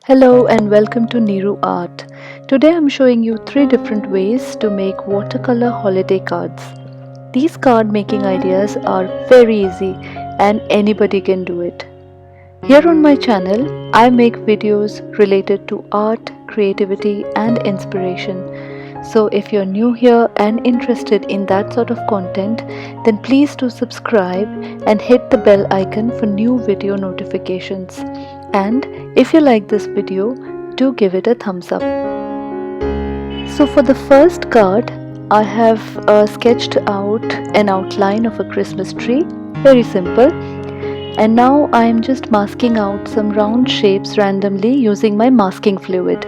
Hello and welcome to Niru Art. Today I'm showing you 3 different ways to make watercolor holiday cards. These card making ideas are very easy and anybody can do it. Here on my channel, I make videos related to art, creativity and inspiration. So if you're new here and interested in that sort of content, then please do subscribe and hit the bell icon for new video notifications. And if you like this video, do give it a thumbs up. So for the first card, I have sketched out an outline of a Christmas tree, very simple. And now I am just masking out some round shapes randomly using my masking fluid.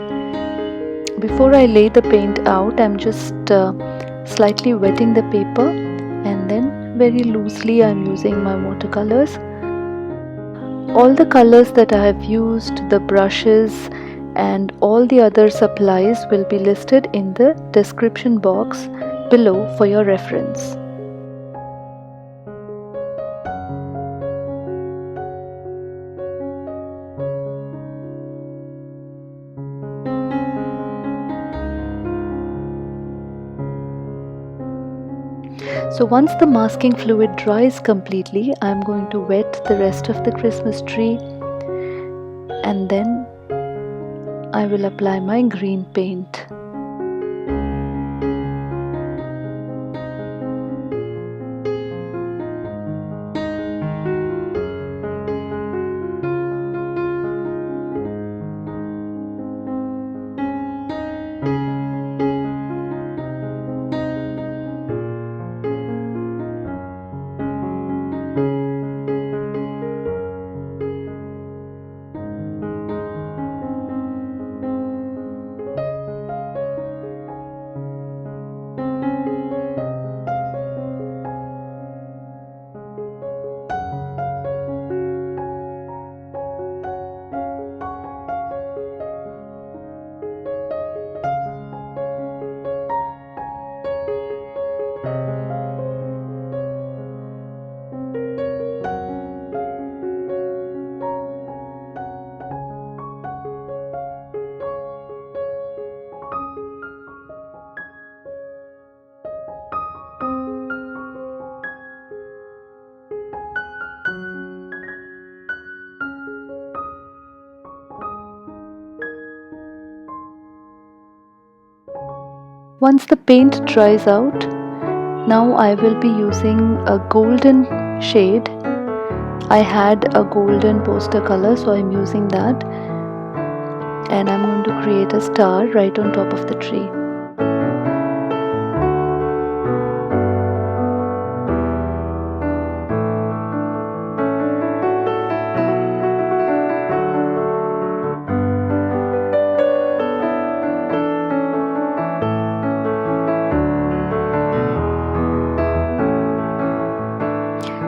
Before I lay the paint out, I'm just slightly wetting the paper and then very loosely I'm using my watercolors. All the colors that I have used, the brushes and all the other supplies will be listed in the description box below for your reference. So once the masking fluid dries completely, I'm going to wet the rest of the Christmas tree and then I will apply my green paint. Once the paint dries out, now I will be using a golden shade. I had a golden poster color, so I'm using that. And I'm going to create a star right on top of the tree.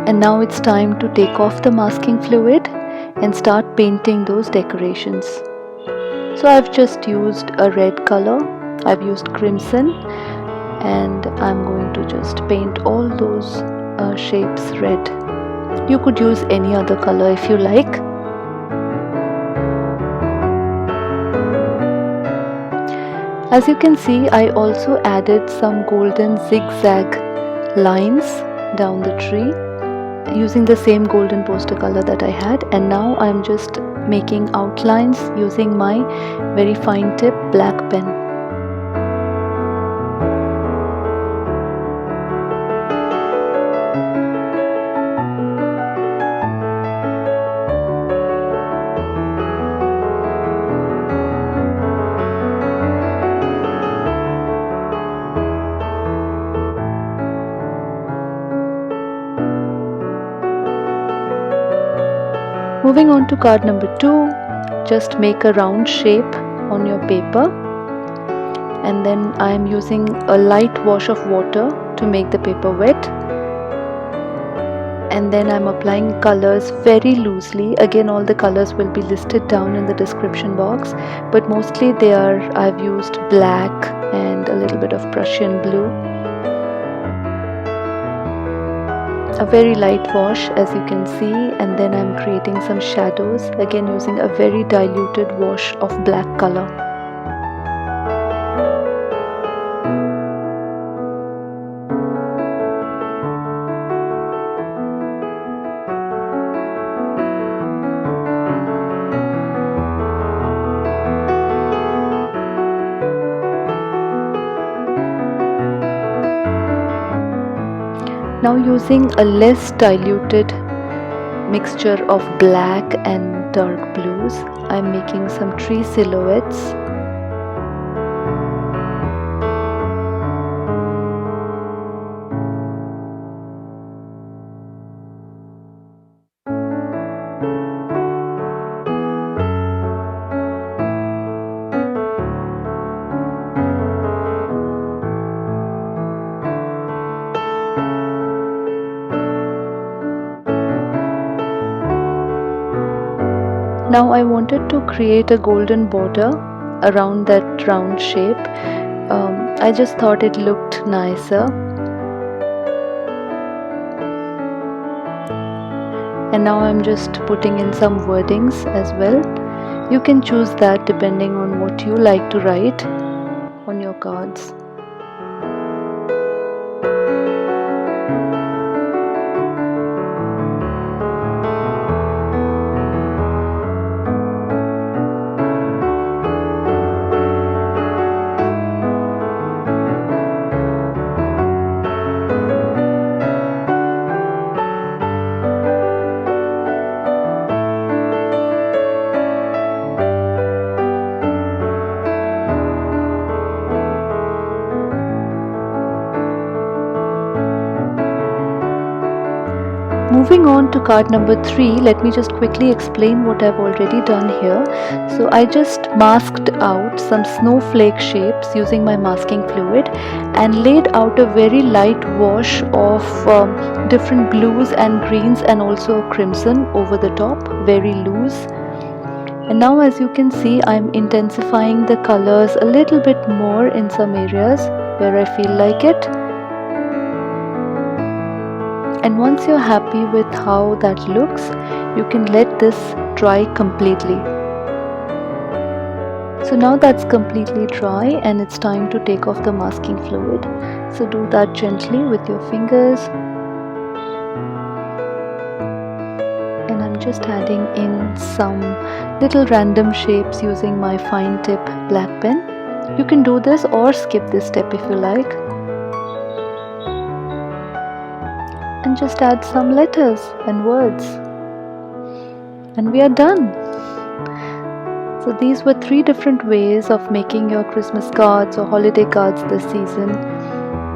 And now it's time to take off the masking fluid and start painting those decorations. So I've just used a red color, I've used crimson, and I'm going to just paint all those shapes red. You could use any other color if you like. As you can see, I also added some golden zigzag lines down the tree using the same golden poster color that I had, and now I'm just making outlines using my very fine tip black pen. Moving on to card number 2, just make a round shape on your paper, and then I am using a light wash of water to make the paper wet, and then I'm applying colors very loosely. Again, all the colors will be listed down in the description box, but mostly I've used black and a little bit of Prussian blue. a very light wash, as you can see, and then I'm creating some shadows, again using a very diluted wash of black color. Now using a less diluted mixture of black and dark blues, I'm making some tree silhouettes. Now I wanted to create a golden border around that round shape. I just thought it looked nicer. And now I'm just putting in some wordings as well. You can choose that depending on what you like to write on your cards. Moving on to card number 3, let me just quickly explain what I've already done here. So I just masked out some snowflake shapes using my masking fluid and laid out a very light wash of different blues and greens and also crimson over the top, very loose. And now as you can see, I'm intensifying the colors a little bit more in some areas where I feel like it. And once you're happy with how that looks, you can let this dry completely. So now that's completely dry and it's time to take off the masking fluid. So do that gently with your fingers. And I'm just adding in some little random shapes using my fine tip black pen. You can do this or skip this step if you like. And just add some letters and words, and we are done. So these were 3 different ways of making your Christmas cards or holiday cards this season.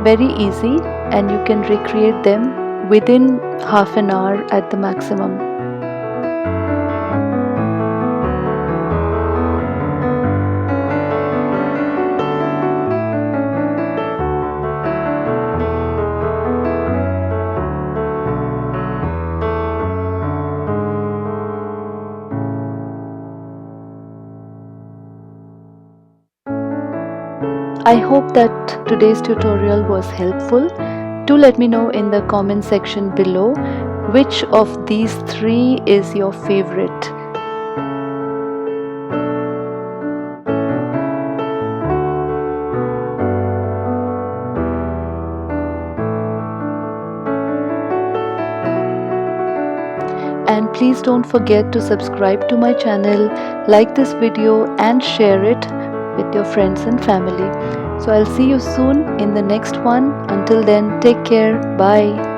Very easy, and you can recreate them within half an hour at the maximum. I hope that today's tutorial was helpful. Do let me know in the comment section below which of these 3 is your favorite. And please don't forget to subscribe to my channel, like this video and share it with your friends and family. So I'll see you soon in the next one. Until then, take care. Bye.